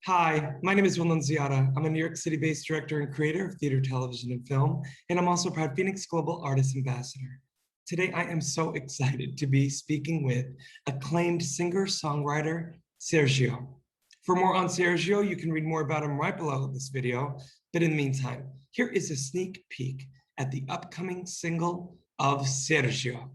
Hi, my name is NUNZIATA. I'm a New York City-based director and creator of theater, television, and film, and I'm also a proud FENIX Global Artist Ambassador. Today, I am so excited to be speaking with acclaimed singer-songwriter Sergio. For more on Sergio, you can read more about him right below this video. But in the meantime, here is a sneak peek at the upcoming single of Sergio.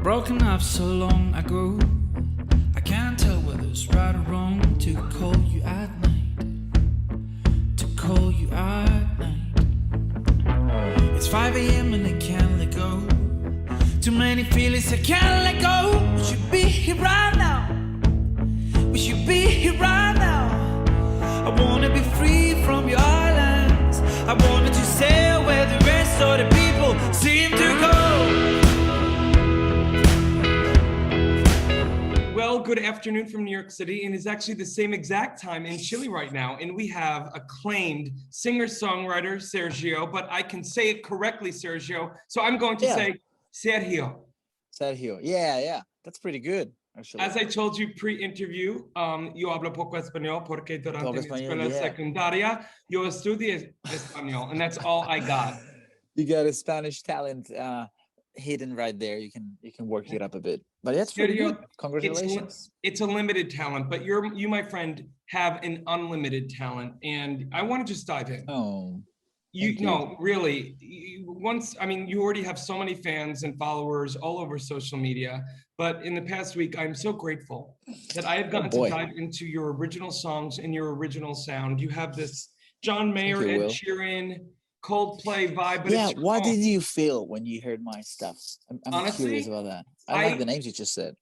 Broken up so long ago, I can't tell whether it's right or wrong to call you at night, to call you at night. It's 5 a.m. and I can't let go. Too many feelings I can't let go. We should be here right now. We should be here right now. I wanna be free from your islands. I wanted to sail where the rest of the people seem to go. Well, good afternoon from New York City, and it's actually the same exact time in Chile right now, and we have acclaimed singer-songwriter Sergio, but I can say it correctly, Sergio, so I'm going to say Sergio. Sergio, yeah, that's pretty good, actually. As I told you pre-interview, yo hablo poco español porque durante mi escuela secundaria yo estudié español, and that's all I got. You got a Spanish talent hidden right there. You can work it up a bit, but that's pretty good. Congratulations. It's a limited talent, but you, my friend, have an unlimited talent, and I want to just dive in. Oh, you know, really, you already have so many fans and followers all over social media, but in the past week, I'm so grateful that I have gotten to dive into your original songs and your original sound. You have this John Mayer, Ed Sheeran, Coldplay vibe. But yeah, what did you feel when you heard my stuff? I'm honestly curious about that. I like the names you just said.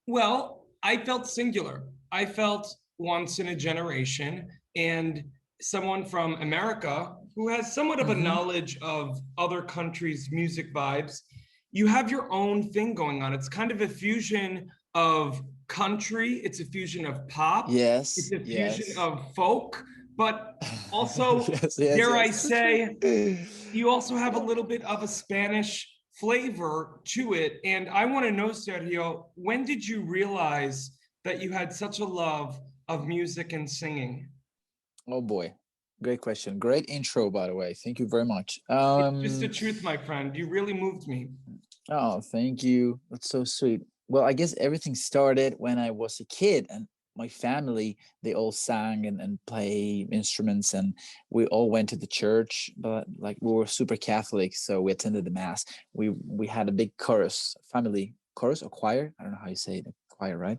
Well, I felt singular. I felt once in a generation, and someone from America who has somewhat of a knowledge of other countries' music vibes. You have your own thing going on. It's kind of a fusion of country. It's a fusion of pop. Yes. It's a fusion of folk. But also, dare I say, you also have a little bit of a Spanish flavor to it. And I want to know, Sergio, when did you realize that you had such a love of music and singing? Oh boy, great question. Great intro, by the way. Thank you very much. It's just the truth, my friend. You really moved me. Oh, thank you. That's so sweet. Well, I guess everything started when I was a kid, and my family, they all sang and play instruments, and we all went to the church, but like we were super Catholic, so we attended the mass. We had a big chorus, family chorus or choir. I don't know how you say it, choir, right?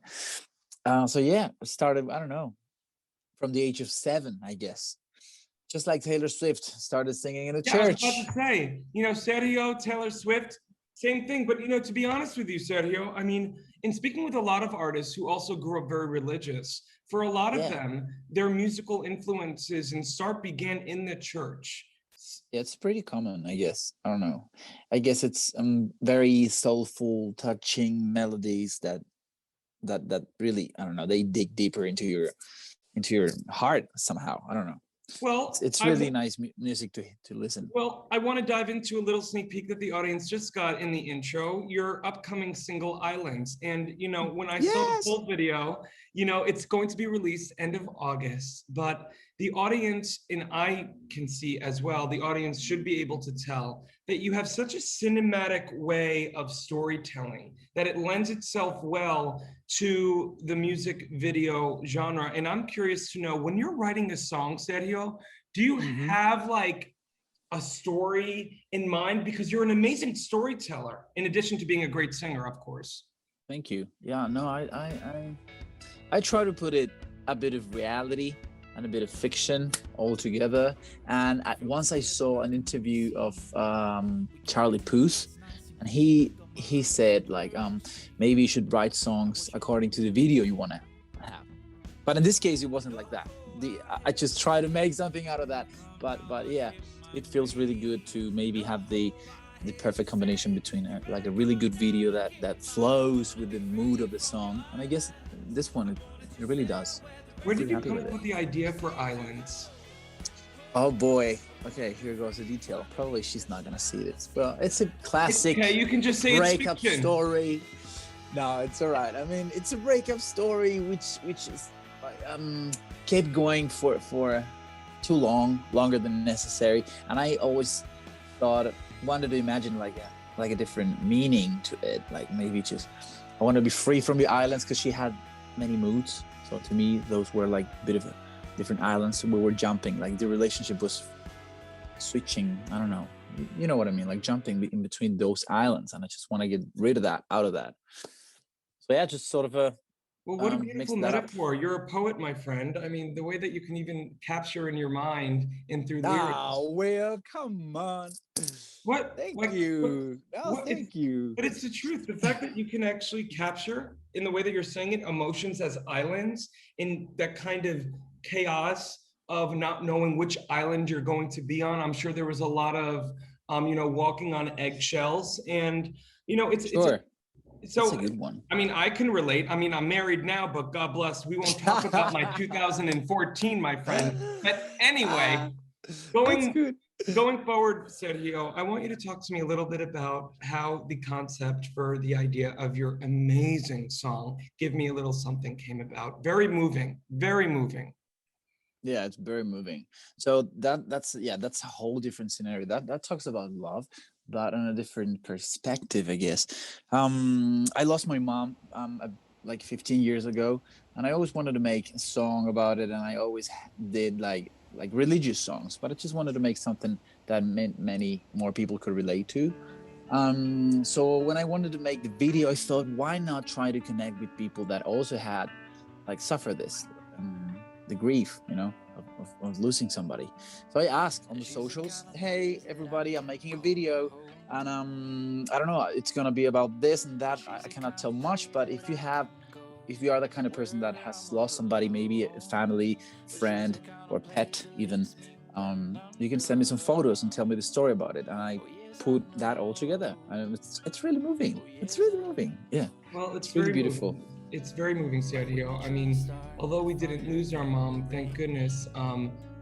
So yeah, it started, I don't know, from the age of 7, I guess. Just like Taylor Swift started singing in the church. I was about to say, Sergio, Taylor Swift, same thing. But, to be honest with you, Sergio, I mean, in speaking with a lot of artists who also grew up very religious, for a lot of them, their musical influences and start began in the church. Yeah, it's pretty common, I guess. I don't know. I guess it's very soulful, touching melodies that really, I don't know, they dig deeper into your heart somehow. I don't know. Well, it's really nice music to listen. Well, I want to dive into a little sneak peek that the audience just got in the intro, your upcoming single Islands. And, when I saw the full video, it's going to be released end of August, but the audience, and I can see as well, the audience should be able to tell that you have such a cinematic way of storytelling that it lends itself well to the music video genre. And I'm curious to know, when you're writing a song, Sergio, do you have like a story in mind? Because you're an amazing storyteller, in addition to being a great singer, of course. Thank you. Yeah, no, I try to put it a bit of reality and a bit of fiction all together. And once I saw an interview of Charlie Puth, and he said like, maybe you should write songs according to the video you want to have. But in this case, it wasn't like that. I just try to make something out of that. But yeah, it feels really good to maybe have the the perfect combination between like a really good video that flows with the mood of the song, and I guess this one it really does. Where did you come up with the idea for Islands? Oh boy. Okay, here goes the detail. Probably she's not gonna see this. Well, it's a classic. Okay, you can just say breakup it's fiction. Story. No, it's all right. I mean, it's a breakup story which is kept going for too long, longer than necessary, and I always wanted to imagine like a different meaning to it. Like maybe just I want to be free from the islands, because she had many moods. So to me, those were like a bit of different islands. So we were jumping, like the relationship was switching. I don't know, you know what I mean, like jumping in between those islands, and I just want to get rid of that, out of that. So yeah, just sort of a well, what a beautiful metaphor. You're a poet, my friend. I mean, the way that you can even capture in your mind and through lyrics. Oh, well, come on. What? Thank you. Thank you. But it's the truth. The fact that you can actually capture in the way that you're saying it, emotions as islands, in that kind of chaos of not knowing which island you're going to be on. I'm sure there was a lot of, walking on eggshells, and it's so that's a good one. I mean, I can relate. I mean, I'm married now, but God bless, we won't talk about my 2014, my friend. But anyway, going forward, Sergio, I want you to talk to me a little bit about how the concept for the idea of your amazing song, Give Me a Little Something, came about. Very moving, very moving. Yeah, it's very moving. So that's a whole different scenario. That talks about love, but on a different perspective, I guess. I lost my mom like 15 years ago, and I always wanted to make a song about it, and I always did like religious songs, but I just wanted to make something that many more people could relate to. So when I wanted to make the video, I thought, why not try to connect with people that also had like suffer this, the grief, of losing somebody. So I asked on the socials, hey everybody, I'm making a video, and I don't know, it's gonna be about this and that. I cannot tell much, but if you are the kind of person that has lost somebody, maybe a family, friend, or pet even, you can send me some photos and tell me the story about it, and I put that all together, and it's really moving. It's really moving. Yeah. Well, it's really very beautiful. Moving. It's very moving, Sergio. I mean, although we didn't lose our mom, thank goodness.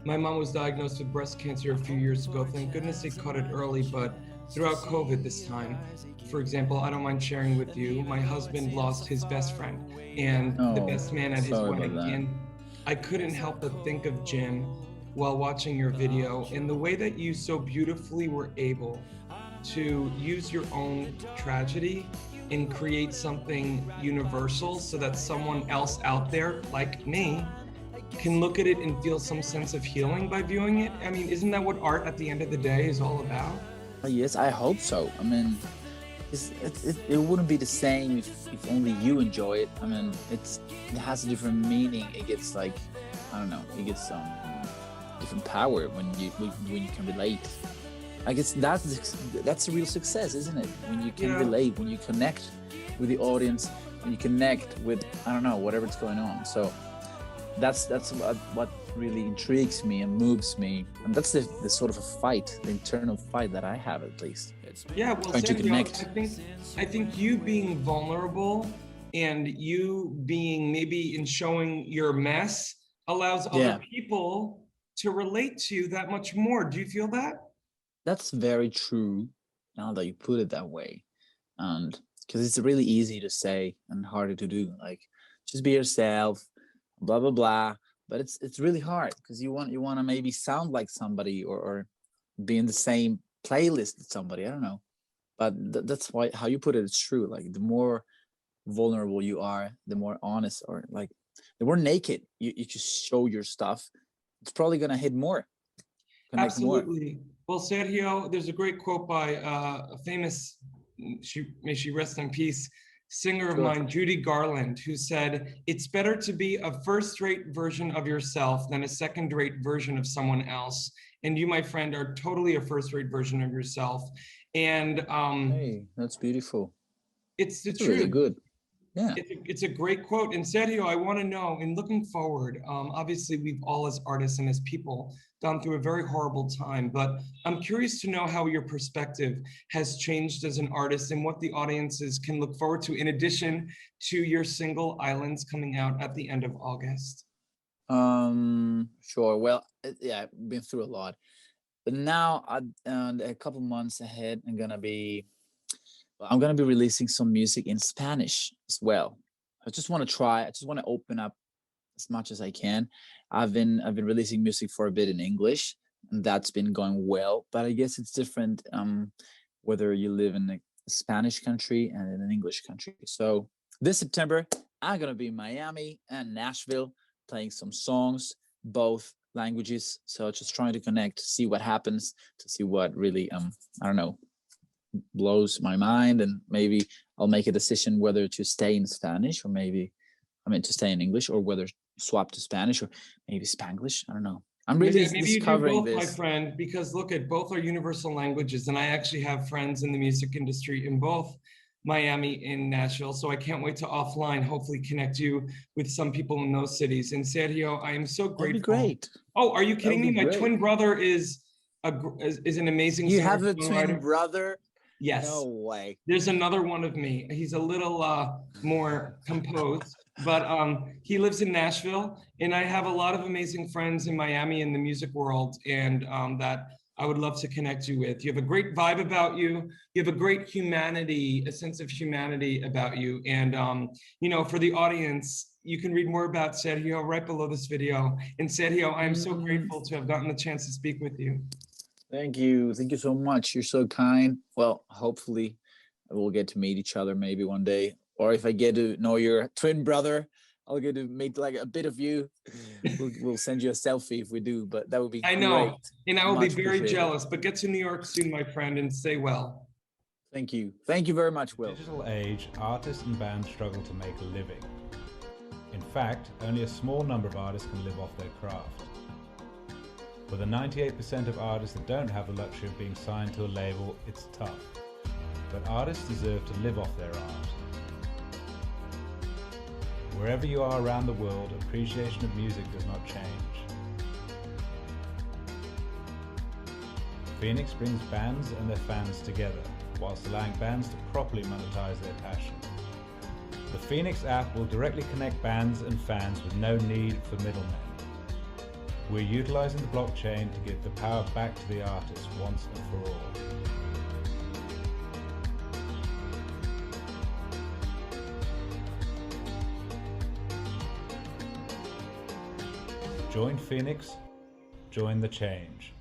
My mom was diagnosed with breast cancer a few years ago. Thank goodness they caught it early, but throughout COVID this time, for example, I don't mind sharing with you, my husband lost his best friend and the best man at his wedding. And I couldn't help but think of Jim while watching your video, and the way that you so beautifully were able to use your own tragedy and create something universal so that someone else out there like me can look at it and feel some sense of healing by viewing it. I mean, isn't that what art at the end of the day is all about? Yes, I hope so. I mean, it wouldn't be the same if only you enjoy it. I mean, it has a different meaning. It gets like, I don't know, it gets different power when you can relate. I guess that's a real success, isn't it? When you can relate, when you connect with the audience, when you connect with, I don't know, whatever's going on. So that's what really intrigues me and moves me, and that's the sort of a fight, the internal fight that I have, at least. Yeah, well, Sergio, I think you being vulnerable and you being maybe in showing your mess allows other people to relate to you that much more. Do you feel that? That's very true, now that you put it that way, and because it's really easy to say and harder to do, like just be yourself, blah blah blah. But it's really hard because you want to maybe sound like somebody or be in the same playlist with somebody. I don't know, but that's why how you put it is true. Like the more vulnerable you are, the more honest, or like the more naked you just show your stuff, it's probably gonna hit more. Absolutely. Well, Sergio, there's a great quote by a famous, may she rest in peace, singer of mine, Judy Garland, who said, "It's better to be a first-rate version of yourself than a second-rate version of someone else." And you, my friend, are totally a first-rate version of yourself. And hey, that's beautiful. It's the truth. Really good. Yeah. It's a great quote. And Sergio, I want to know, in looking forward, obviously we've all as artists and as people gone through a very horrible time, but I'm curious to know how your perspective has changed as an artist and what the audiences can look forward to in addition to your single Islands coming out at the end of August. Sure. Well, yeah, I've been through a lot, but now a couple months ahead, I'm gonna be releasing some music in Spanish as well. I just want to try. I just want to open up as much as I can. I've been releasing music for a bit in English, and that's been going well. But I guess it's different whether you live in a Spanish country and in an English country. So this September, I'm gonna be in Miami and Nashville playing some songs, both languages. So just trying to connect, to see what happens, to see what really I don't know, blows my mind, and maybe I'll make a decision whether to stay in Spanish or to stay in English, or whether swap to Spanish or maybe Spanglish. I don't know. I'm really maybe you do discovering both, this, my friend, because look, at both are universal languages, and I actually have friends in the music industry in both Miami and Nashville. So I can't wait to offline hopefully connect you with some people in those cities. And Sergio, I am so grateful. That'd be great. Oh, are you kidding me? My great. twin brother is an amazing You singer, have a twin brother? Yes. No way. There's another one of me. He's a little more composed, but he lives in Nashville, and I have a lot of amazing friends in Miami in the music world, and that I would love to connect you with. You have a great vibe about you. You have a great humanity, a sense of humanity about you. And, you know, for the audience, you can read more about Sergio right below this video. And Sergio, I am so grateful to have gotten the chance to speak with you. Thank you. Thank you so much. You're so kind. Well, hopefully we'll get to meet each other maybe one day. Or if I get to know your twin brother, I'll get to meet like a bit of you. We'll send you a selfie if we do, but that would be I know, great. and I will be very jealous, but get to New York soon, my friend, and stay well. Thank you. Thank you very much, Will. In the digital age, artists and bands struggle to make a living. In fact, only a small number of artists can live off their craft. For the 98% of artists that don't have the luxury of being signed to a label, it's tough. But artists deserve to live off their art. Wherever you are around the world, appreciation of music does not change. FENIX brings bands and their fans together, whilst allowing bands to properly monetize their passion. The FENIX app will directly connect bands and fans with no need for middlemen. We're utilizing the blockchain to give the power back to the artist once and for all. Join FENIX, join the change.